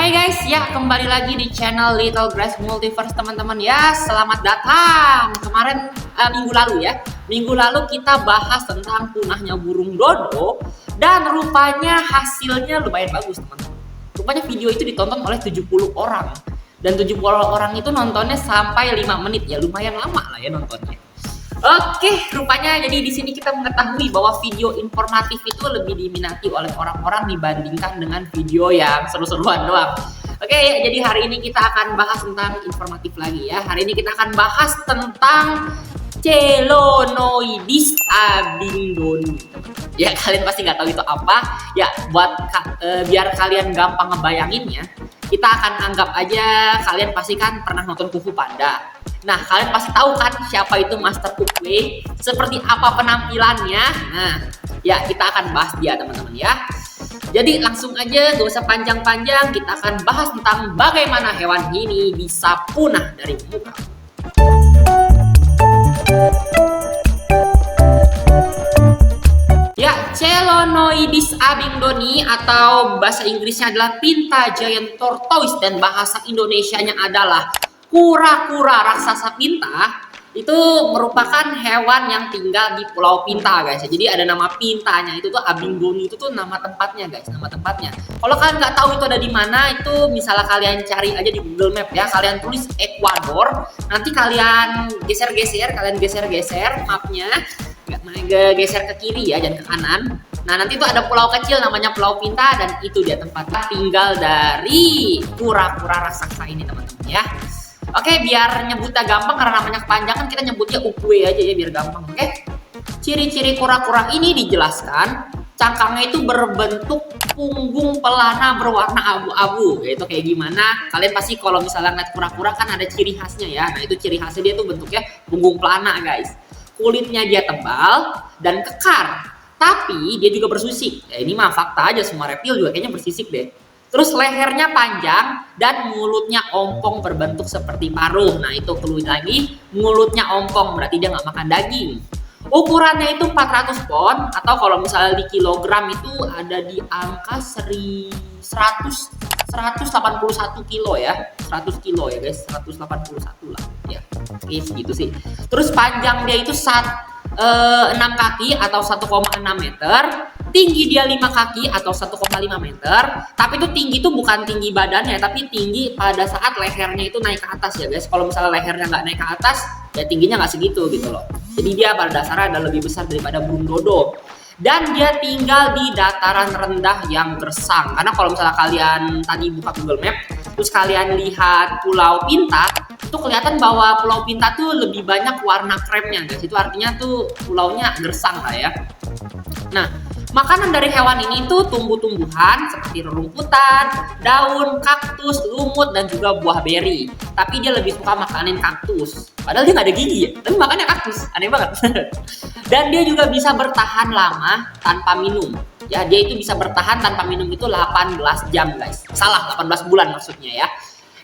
Hai guys, ya kembali lagi di channel Little Grass Multiverse teman-teman ya. Selamat datang. Kemarin minggu lalu kita bahas tentang punahnya burung dodo dan rupanya hasilnya lumayan bagus teman-teman. Rupanya video itu ditonton oleh 70 orang dan 70 orang itu nontonnya sampai 5 menit ya, lumayan lama lah ya nontonnya. Oke, rupanya jadi di sini kita mengetahui bahwa video informatif itu lebih diminati oleh orang-orang dibandingkan dengan video yang seru-seruan doang. Oke, jadi hari ini kita akan bahas tentang informatif lagi ya. Hari ini kita akan bahas tentang Chelonoidis abingdoni. Ya, kalian pasti nggak tahu itu apa. Ya, biar kalian gampang ngebayanginnya, kita akan anggap aja kalian pasti kan pernah nonton Kung Fu Panda. Nah, kalian pasti tahu kan siapa itu Master Kuk Wei, seperti apa penampilannya. Nah, ya kita akan bahas dia teman-teman ya. Jadi langsung aja, gak usah panjang-panjang, kita akan bahas tentang bagaimana hewan ini bisa punah dari muka. Ya, Chelonoidis abingdoni atau bahasa Inggrisnya adalah Pinta Giant Tortoise dan bahasa Indonesianya adalah kura-kura raksasa pinta. Itu merupakan hewan yang tinggal di Pulau Pinta guys. Jadi ada nama pintanya, itu tuh abingdoni, itu tuh nama tempatnya guys, nama tempatnya. Kalau kalian nggak tahu itu ada di mana, itu misalnya kalian cari aja di Google Map ya, kalian tulis Ekuador, nanti kalian geser-geser mapnya, geser ke kiri ya, jangan ke kanan. Nah, nanti tuh ada pulau kecil namanya Pulau Pinta dan itu dia tempatnya tinggal dari kura-kura raksasa ini teman-teman ya. Oke, biar nyebutnya gampang karena namanya kepanjangan, kita nyebutnya ukwe aja ya biar gampang. Oke. Ciri-ciri kura-kura ini dijelaskan, cangkangnya itu berbentuk punggung pelana berwarna abu-abu. Yaitu kayak gimana? Kalian pasti kalau misalnya ngeliat kura-kura kan ada ciri khasnya ya. Nah, itu ciri khasnya dia tuh bentuknya punggung pelana, guys. Kulitnya dia tebal dan kekar. Tapi dia juga bersisik. Ya, ini mah fakta aja, semua reptil juga kayaknya bersisik deh. Terus lehernya panjang dan mulutnya ompong berbentuk seperti paruh. Nah, itu perlu lagi, mulutnya ompong berarti dia nggak makan daging. Ukurannya itu 400 pon atau kalau misalnya di kilogram itu ada di angka 181 kilo ya. 100 kilo ya guys, 181 lah ya. Oke, segitu sih. Terus panjang dia itu 6 kaki atau 1,6 meter. Tinggi dia 5 kaki atau 1,5 meter. Tapi itu tinggi itu bukan tinggi badannya, tapi tinggi pada saat lehernya itu naik ke atas ya guys. Kalau misalnya lehernya nggak naik ke atas, ya tingginya nggak segitu gitu loh. Jadi dia pada dasarnya ada lebih besar daripada burung dodo. Dan dia tinggal di dataran rendah yang gersang. Karena kalau misalnya kalian tadi buka Google Map, terus kalian lihat Pulau Pinta, itu kelihatan bahwa Pulau Pinta tuh lebih banyak warna kremnya guys. Itu artinya tuh pulaunya gersang lah ya. Nah, makanan dari hewan ini tuh tumbuh-tumbuhan seperti rerumputan, daun, kaktus, lumut, dan juga buah beri. Tapi dia lebih suka makanin kaktus. Padahal dia nggak ada gigi ya, tapi makannya kaktus. Aneh banget. Dan dia juga bisa bertahan lama tanpa minum. Ya, dia itu bisa bertahan tanpa minum itu 18 jam guys. Salah, 18 bulan maksudnya ya.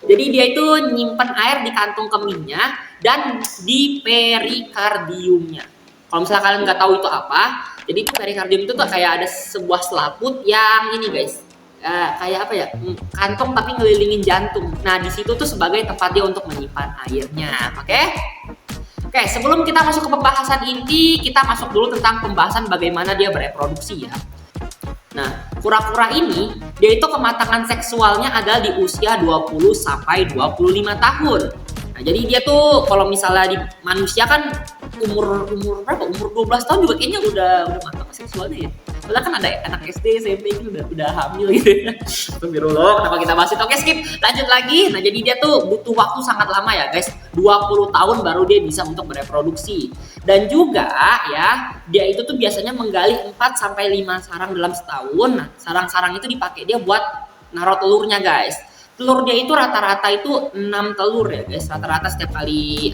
Jadi dia itu nyimpen air di kantung kemihnya dan di perikardiumnya. Kalau misalnya kalian nggak tahu itu apa, jadi itu perikardium itu tuh kayak ada sebuah selaput yang ini guys, kayak apa ya, kantong tapi ngelilingin jantung. Nah, di situ tuh sebagai tempat dia untuk menyimpan airnya. Oke, sebelum kita masuk ke pembahasan inti, kita masuk dulu tentang pembahasan bagaimana dia bereproduksi ya. Nah, kura-kura ini, dia itu kematangan seksualnya adalah di usia 20 sampai 25 tahun. Nah, jadi dia tuh kalau misalnya di manusia kan umur berapa? Umur 12 tahun juga kayaknya udah matang seksualnya ya. Soalnya kan ada anak SD, SMP itu udah hamil gitu ya. Astagfirullah, kenapa kita bahas itu? Oke, skip. Lanjut lagi. Nah, jadi dia tuh butuh waktu sangat lama ya, guys. 20 tahun baru dia bisa untuk bereproduksi. Dan juga ya, dia itu tuh biasanya menggali 4 sampai 5 sarang dalam setahun. Nah, sarang-sarang itu dipakai dia buat naruh telurnya, guys. Telur dia itu rata-rata itu 6 telur ya guys. Rata-rata setiap kali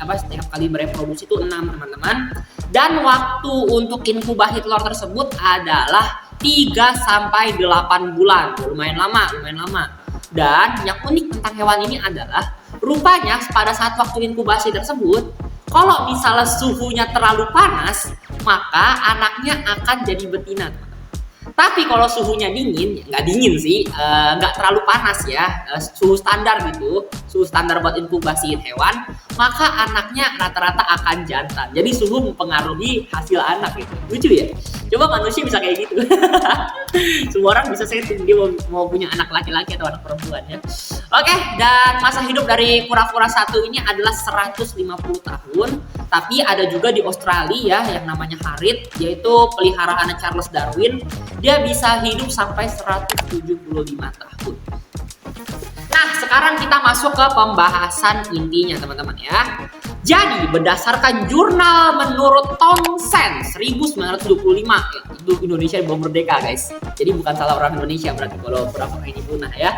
bereproduksi itu 6 teman-teman. Dan waktu untuk inkubasi telur tersebut adalah 3 sampai 8 bulan. Lumayan lama. Dan yang unik tentang hewan ini adalah rupanya pada saat waktu inkubasi tersebut, kalau misalnya suhunya terlalu panas, maka anaknya akan jadi betina teman-teman. Tapi kalau suhunya dingin, ya nggak dingin sih, nggak terlalu panas ya, suhu standar gitu, suhu standar buat inkubasiin hewan, maka anaknya rata-rata akan jantan. Jadi suhu mempengaruhi hasil anak gitu. Lucu ya? Coba manusia bisa kayak gitu. Semua orang bisa setting dia mau punya anak laki-laki atau anak perempuan ya. Oke, dan masa hidup dari kura-kura satu ini adalah 150 tahun. Tapi ada juga di Australia yang namanya harit, yaitu peliharaan Charles Darwin. Dia bisa hidup sampai 175 tahun. Nah, sekarang kita masuk ke pembahasan intinya teman-teman ya. Jadi, berdasarkan jurnal menurut Townsend 1925, itu Indonesia belum merdeka guys. Jadi bukan salah orang Indonesia berarti kalau kura-kura ini punah ya.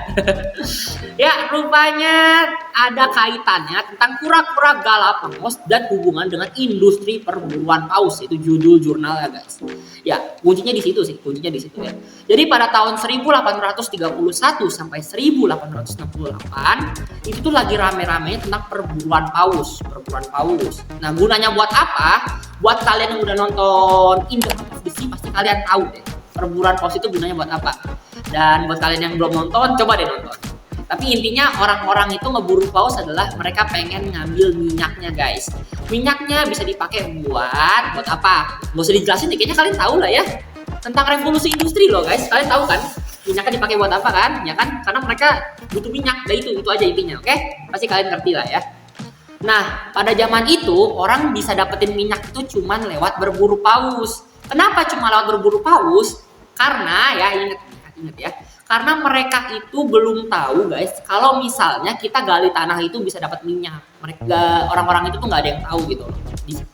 Ya, rupanya ada kaitannya tentang kura-kura Galapagos dan hubungan dengan industri perburuan paus, itu judul jurnalnya guys. Ya, kuncinya di situ sih, kuncinya di situ ya. Jadi pada tahun 1831 sampai 1868 itu tuh lagi rame-rame tentang perburuan paus. Nah, gunanya buat apa? Buat kalian yang udah nonton In the Heart of the Sea pasti kalian tahu deh. Perburuan paus itu gunanya buat apa? Dan buat kalian yang belum nonton, coba deh nonton. Tapi intinya orang-orang itu ngeburu paus adalah mereka pengen ngambil minyaknya guys. Minyaknya bisa dipakai buat apa? Nggak usah dijelasin, kayaknya kalian tahu lah ya. Tentang revolusi industri loh guys. Kalian tahu kan? Minyaknya dipakai buat apa kan? Ya kan? Karena mereka butuh minyak. Nah itu aja intinya, oke? Pasti kalian ngerti lah ya. Nah, pada zaman itu orang bisa dapetin minyak itu cuman lewat berburu paus. Kenapa cuma lewat berburu paus? Karena ya ingat ya. Karena mereka itu belum tahu guys, kalau misalnya kita gali tanah itu bisa dapat minyak. Orang-orang itu tuh nggak ada yang tahu gitu loh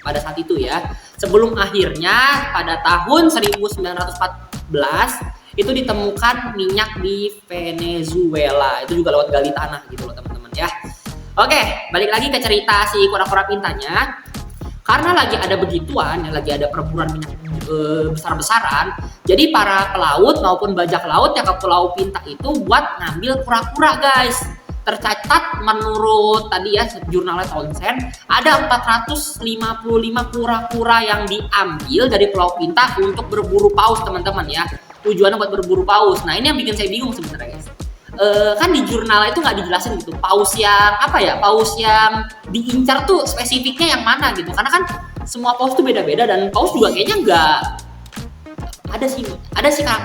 pada saat itu ya. Sebelum akhirnya pada tahun 1914 itu ditemukan minyak di Venezuela. Itu juga lewat gali tanah gitu loh teman-teman ya. Oke, balik lagi ke cerita si kura-kura pintanya. Karena lagi ada begituan, ya lagi ada perburuan minyak besar-besaran. Jadi para pelaut maupun bajak laut yang ke Pulau Pinta itu buat ngambil kura-kura guys. Tercatat menurut tadi ya jurnalnya Townsend ada 455 kura-kura yang diambil dari Pulau Pinta untuk berburu paus teman-teman ya. Tujuannya buat berburu paus. Nah ini yang bikin saya bingung sebenarnya guys. Kan di jurnal itu nggak dijelasin gitu paus yang diincar tuh spesifiknya yang mana gitu, karena kan semua paus tuh beda-beda dan paus juga kayaknya nggak ada sih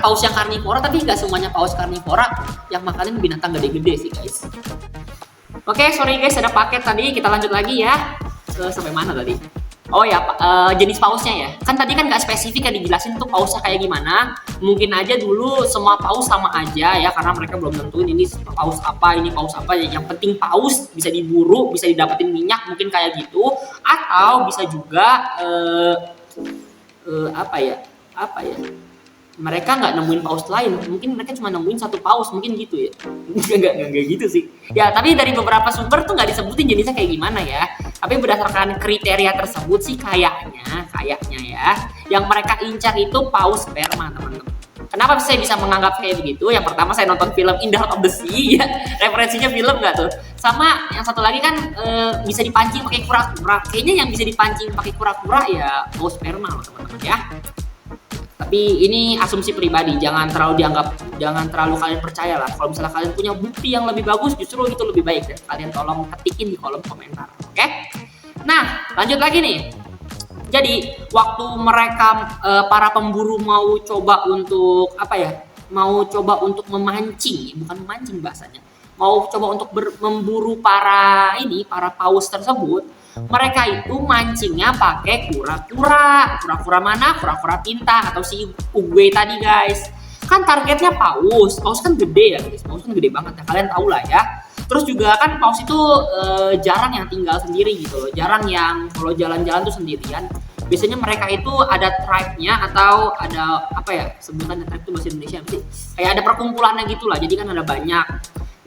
paus yang karnivora, tapi nggak semuanya paus karnivora yang makannya binatang gede-gede sih guys. Oke, sorry guys ada paket tadi, kita lanjut lagi ya. Sampai mana tadi? Oh ya, jenis pausnya ya. Kan tadi kan nggak spesifik ya dijelasin tuh pausnya kayak gimana. Mungkin aja dulu semua paus sama aja ya, karena mereka belum tentuin ini paus apa, ini paus apa. Yang penting paus bisa diburu, bisa didapetin minyak, mungkin kayak gitu. Atau bisa juga apa ya? Mereka nggak nemuin paus lain, mungkin mereka cuma nemuin satu paus, mungkin gitu ya. Nggak gitu sih ya, tapi dari beberapa sumber tuh nggak disebutin jenisnya kayak gimana ya, tapi berdasarkan kriteria tersebut sih kayaknya ya yang mereka incar itu paus sperma teman-teman. Kenapa saya bisa menganggap kayak begitu? Yang pertama saya nonton film In the Heart of the Sea ya, referensinya film nggak tuh, sama yang satu lagi kan bisa dipancing pakai kura-kura. Kayaknya yang bisa dipancing pakai kura-kura ya paus sperma teman-teman ya. Tapi ini asumsi pribadi, jangan terlalu kalian percaya lah. Kalau misalnya kalian punya bukti yang lebih bagus, justru itu lebih baik ya. Kalian tolong ketikin di kolom komentar, oke? Nah, lanjut lagi nih. Jadi, waktu mereka para pemburu mau coba untuk memancing, bukan memancing bahasanya. Mau coba untuk memburu para paus tersebut. Mereka itu mancingnya pakai kura-kura mana? Kura-kura pinta atau si ugue tadi guys. Kan targetnya paus kan gede ya guys, paus kan gede banget ya, kalian tahu lah ya. Terus juga kan paus itu jarang yang tinggal sendiri gitu loh, jarang yang kalau jalan-jalan tuh sendirian. Biasanya mereka itu ada tribe-nya atau ada sebutannya tribe itu bahasa Indonesia sih, kayak ada perkumpulannya gitu lah, jadi kan ada banyak.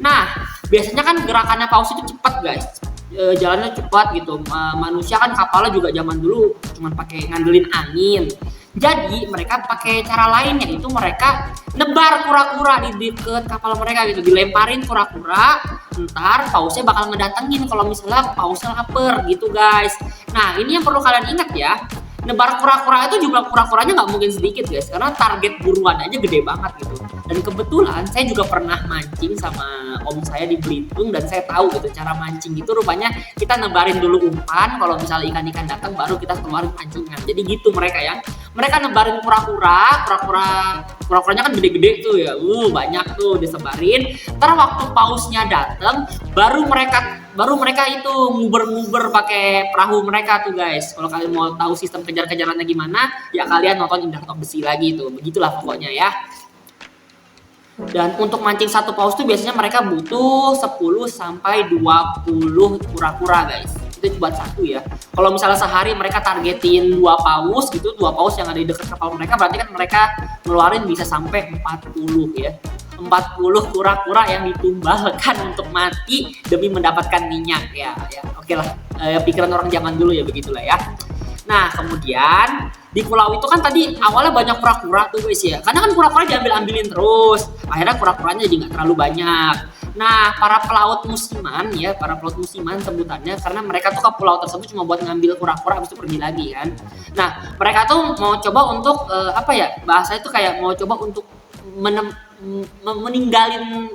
Nah biasanya kan gerakannya paus itu cepat guys, jalannya cepat gitu. Manusia kan kapalnya juga zaman dulu cuma pakai ngandelin angin. Jadi mereka pakai cara lain, yaitu mereka nebar kura-kura di deket kapal mereka gitu, dilemparin kura-kura. Ntar pausnya bakal ngedatengin kalau misalnya pausnya lapar gitu guys. Nah ini yang perlu kalian ingat ya. nebar kura-kura itu jumlah kura-kuranya nggak mungkin sedikit guys, karena target buruan aja gede banget gitu. Dan kebetulan saya juga pernah mancing sama om saya di Belitung, dan saya tahu gitu cara mancing itu rupanya kita nebarin dulu umpan, kalau misalnya ikan-ikan datang baru kita keluarin pancingan. Jadi gitu mereka ya, mereka nebarin kura-kuranya kan gede-gede tuh ya, banyak tuh disebarin. Ntar waktu pausnya datang baru mereka itu nguber-nguber pakai perahu mereka tuh guys. Kalau kalian mau tahu sistem kejar-kejarannya gimana, ya kalian nonton Indah Top Besi lagi tuh. Begitulah pokoknya ya. Dan untuk mancing satu paus tuh biasanya mereka butuh 10 sampai 20 kura-kura guys. Itu buat satu ya. Kalau misalnya sehari mereka targetin 2 paus gitu, 2 paus yang ada di dekat kapal mereka, berarti kan mereka ngeluarin bisa sampai 40 ya. 40 kura-kura yang ditumbalkan untuk mati demi mendapatkan minyak ya. Oke lah, pikiran orang zaman dulu ya, begitulah ya. Nah kemudian di pulau itu kan tadi awalnya banyak kura-kura tuh guys ya, karena kan kura-kura diambil-ambilin terus, akhirnya kura-kuranya jadi nggak terlalu banyak. Nah para pelaut musiman sebutannya, karena mereka tuh ke pulau tersebut cuma buat ngambil kura-kura habis itu pergi lagi kan. Nah mereka tuh mau coba untuk bahasa itu kayak mau coba untuk meninggalin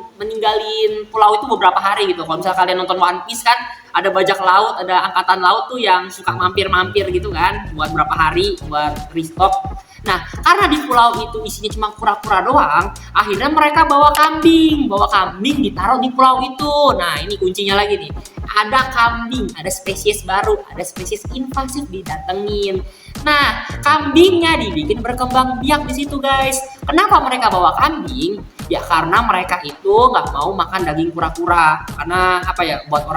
pulau itu beberapa hari gitu. Kalau misalnya kalian nonton One Piece kan, ada bajak laut, ada angkatan laut tuh yang suka mampir-mampir gitu kan, buat berapa hari buat restock. Nah karena di pulau itu isinya cuma kura-kura doang, akhirnya mereka bawa kambing ditaruh di pulau itu. Nah ini kuncinya lagi nih, ada kambing, ada spesies baru, ada spesies invasif didatengin. Nah, kambingnya dibikin berkembang biak di situ, guys. Kenapa mereka bawa kambing? Ya karena mereka itu nggak mau makan daging kura-kura. Karena buat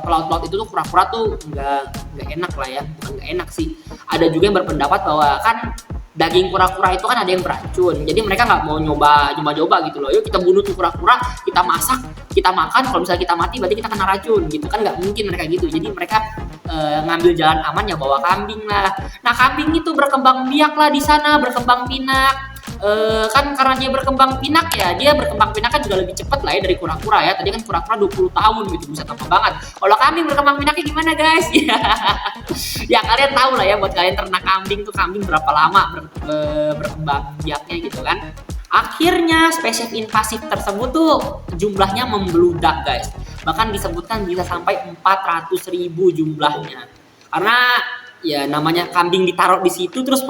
pelaut-pelaut itu tuh kura-kura tuh nggak enak lah ya, bukan nggak enak sih. Ada juga yang berpendapat bahwa kan daging kura-kura itu kan ada yang beracun, jadi mereka nggak mau nyoba gitu loh. Yuk kita bunuh tuh kura-kura, kita masak, kita makan, kalau misalnya kita mati berarti kita kena racun gitu kan, nggak mungkin mereka gitu. Jadi mereka ngambil jalan aman ya bawa kambing lah. Nah kambing itu berkembang biak lah di sana, berkembang pinak. Kan karena dia berkembang pinak ya, dia berkembang pinak kan juga lebih cepat lah ya dari kura-kura ya. Tadi kan kura-kura 20 tahun gitu, bisa lama banget. Kalau kambing berkembang pinaknya gimana guys? Ya kalian tahu lah ya, buat kalian ternak kambing tuh, kambing berapa lama berkembang biaknya gitu kan. Akhirnya spesies invasif tersebut tuh jumlahnya membludak guys. Bahkan disebutkan bisa sampai 400.000 jumlahnya. Karena ya namanya kambing ditaruh di situ terus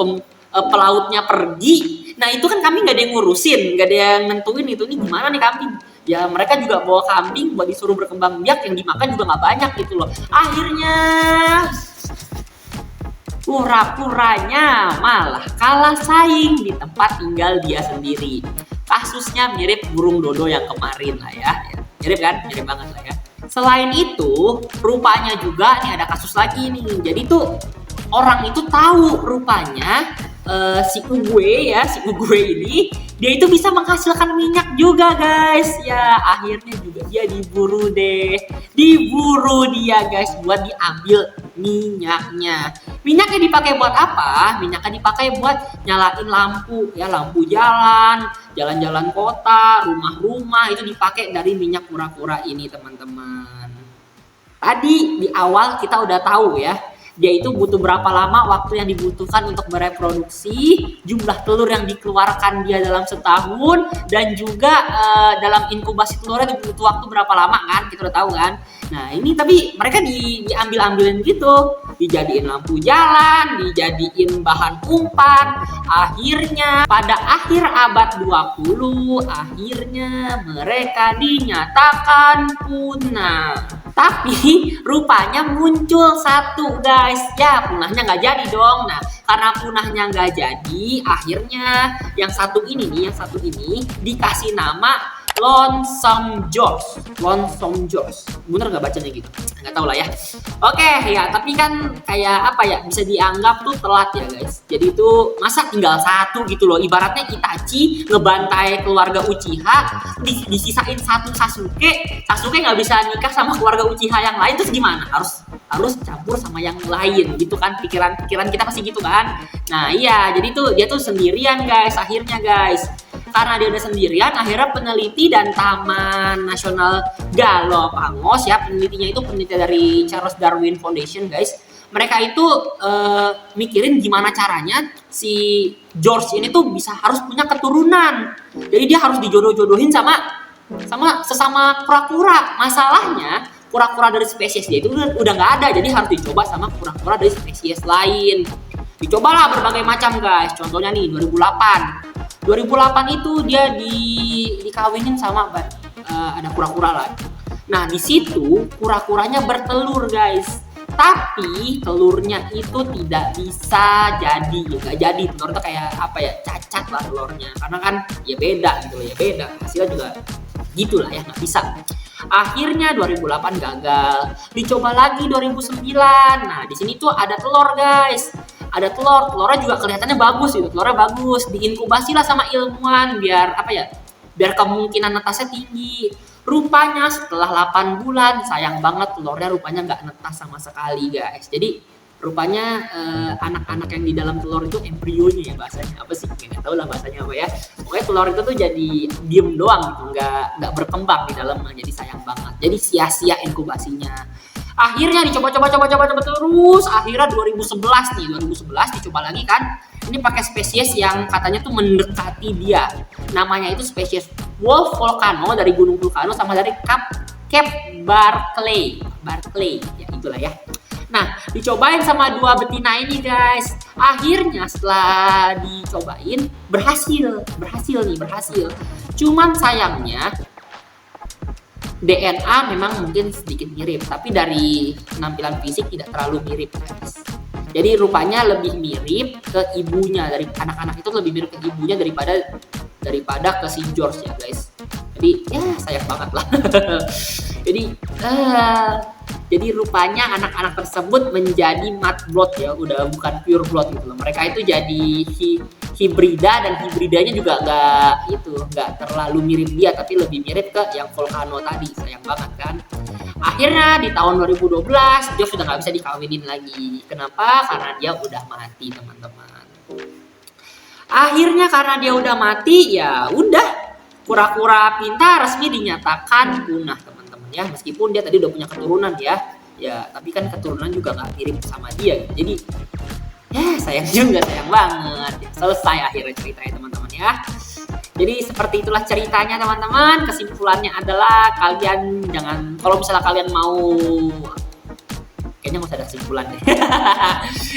pelautnya pergi. Nah itu kan kambing nggak ada yang ngurusin, nggak ada yang nentuin itu ini gimana nih kambing. Ya mereka juga bawa kambing buat disuruh berkembang biak, yang dimakan juga nggak banyak gitu loh. Akhirnya kura-kuranya malah kalah saing di tempat tinggal dia sendiri. Kasusnya mirip burung dodo yang kemarin lah ya. Mirip kan? Mirip banget lah ya. Selain itu, rupanya juga nih ada kasus lagi nih. Jadi tuh orang itu tahu rupanya si Ugue ini dia itu bisa menghasilkan minyak juga guys. Ya akhirnya juga dia diburu dia guys buat diambil minyaknya. Minyaknya dipakai buat apa? Minyaknya dipakai buat nyalain lampu ya, lampu jalan kota, rumah-rumah, itu dipakai dari minyak kura-kura ini teman-teman. Tadi di awal kita udah tahu ya, dia itu butuh berapa lama waktu yang dibutuhkan untuk bereproduksi, jumlah telur yang dikeluarkan dia dalam setahun, dan juga dalam inkubasi telurnya butuh waktu berapa lama kan, kita udah tahu kan. Nah ini tapi mereka diambil-ambilin gitu, dijadiin lampu jalan, dijadiin bahan umpan. Akhirnya pada akhir abad 20 akhirnya mereka dinyatakan punah. Tapi rupanya muncul satu guys, ya punahnya nggak jadi dong. Nah karena punahnya nggak jadi, akhirnya yang satu ini dikasih nama Lonesome George. Bener nggak bacanya gitu? Nggak tahu lah ya. Oke ya, tapi kan kayak apa ya, bisa dianggap tuh telat ya guys. Jadi itu masa tinggal satu gitu loh. Ibaratnya Itachi ngebantai keluarga Uchiha, disisain satu Sasuke nggak bisa nikah sama keluarga Uchiha yang lain, terus gimana? Harus campur sama yang lain gitu kan, pikiran kita pasti gitu kan. Nah iya, jadi tuh dia tuh sendirian guys akhirnya guys. Karena dia udah sendirian, akhirnya peneliti dan Taman Nasional Galapagos ya, penelitinya itu peneliti dari Charles Darwin Foundation guys, mereka itu mikirin gimana caranya si George ini tuh harus punya keturunan. Jadi dia harus dijodoh-jodohin sama sesama kura-kura. Masalahnya kura-kura dari spesies dia itu udah nggak ada, jadi harus dicoba sama kura-kura dari spesies lain. Dicobalah berbagai macam guys. Contohnya nih 2008 itu dia dikawinin sama ada kura-kura lagi. Nah di situ kura-kuranya bertelur guys, tapi telurnya itu tidak bisa jadi, nggak jadi. Telur itu kayak apa ya, cacat lah telurnya, karena kan ya beda gitu, ya beda hasilnya juga gitulah ya, nggak bisa. Akhirnya 2008 gagal, dicoba lagi 2009. Nah di sini tuh ada telur guys, ada telurnya juga kelihatannya bagus gitu, telurnya bagus, diinkubasi lah sama ilmuwan biar apa ya, biar kemungkinan netasnya tinggi. Rupanya setelah 8 bulan, sayang banget telurnya rupanya nggak netas sama sekali guys. Jadi rupanya anak-anak yang di dalam telur itu embrionya ya bahasanya, apa sih nggak tahu lah bahasanya apa ya. Pokoknya telur itu tuh jadi diem doang gitu, nggak berkembang di dalamnya, jadi sayang banget. Jadi sia-sia inkubasinya. Akhirnya dicoba terus. Akhirnya 2011 dicoba lagi kan. Ini pakai spesies yang katanya tuh mendekati dia. Namanya itu spesies wolf volcano dari gunung vulcano sama dari Cape Barclay ya itulah ya. Nah dicobain sama 2 betina ini guys. Akhirnya setelah dicobain berhasil. Cuman sayangnya DNA memang mungkin sedikit mirip, tapi dari penampilan fisik tidak terlalu mirip guys. Jadi rupanya lebih mirip ke ibunya, dari anak-anak itu lebih mirip ke ibunya daripada ke si George ya guys. Jadi ya sayang banget lah. Jadi rupanya anak-anak tersebut menjadi mud blood ya, udah bukan pure blood gitu loh. Mereka itu jadi hibrida, dan hibridanya juga nggak terlalu mirip dia, tapi lebih mirip ke yang volcano tadi. Sayang banget kan. Akhirnya di tahun 2012 George sudah nggak bisa dikawinin lagi. Kenapa? Karena dia udah mati teman-teman. Akhirnya karena dia udah mati, ya udah, kura-kura pintar resmi dinyatakan punah teman-teman ya. Meskipun dia tadi udah punya keturunan ya, tapi kan keturunan juga nggak mirip sama dia gitu. Jadi ya sayang banget ya. Selesai akhirnya ceritanya teman-teman ya. Jadi seperti itulah ceritanya teman-teman. Kesimpulannya adalah kalian jangan, kalau misalnya kalian mau, kayaknya nggak usah ada kesimpulan deh.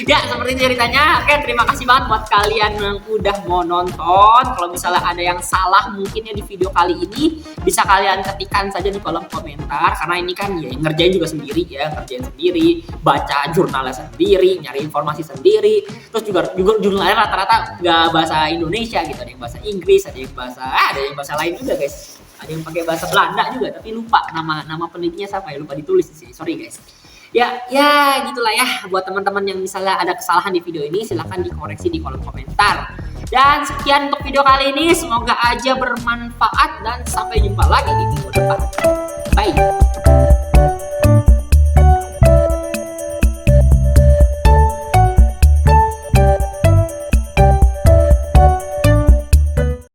Ya seperti itu ceritanya. Oke, terima kasih banget buat kalian yang udah mau nonton. Kalau misalnya ada yang salah mungkin ya di video kali ini, bisa kalian ketikkan saja di kolom komentar. Karena ini kan ya ngerjain sendiri, baca jurnalnya sendiri, nyari informasi sendiri. Terus juga jurnalnya rata-rata nggak bahasa Indonesia gitu, ada yang bahasa Inggris, ada yang bahasa lain juga guys. Ada yang pakai bahasa Belanda juga, tapi lupa nama penelitinya siapa ya, lupa ditulis di sini. Sorry guys. Ya gitulah ya. Buat teman-teman yang misalnya ada kesalahan di video ini, silahkan dikoreksi di kolom komentar. Dan sekian untuk video kali ini, semoga aja bermanfaat dan sampai jumpa lagi di video depan. Bye.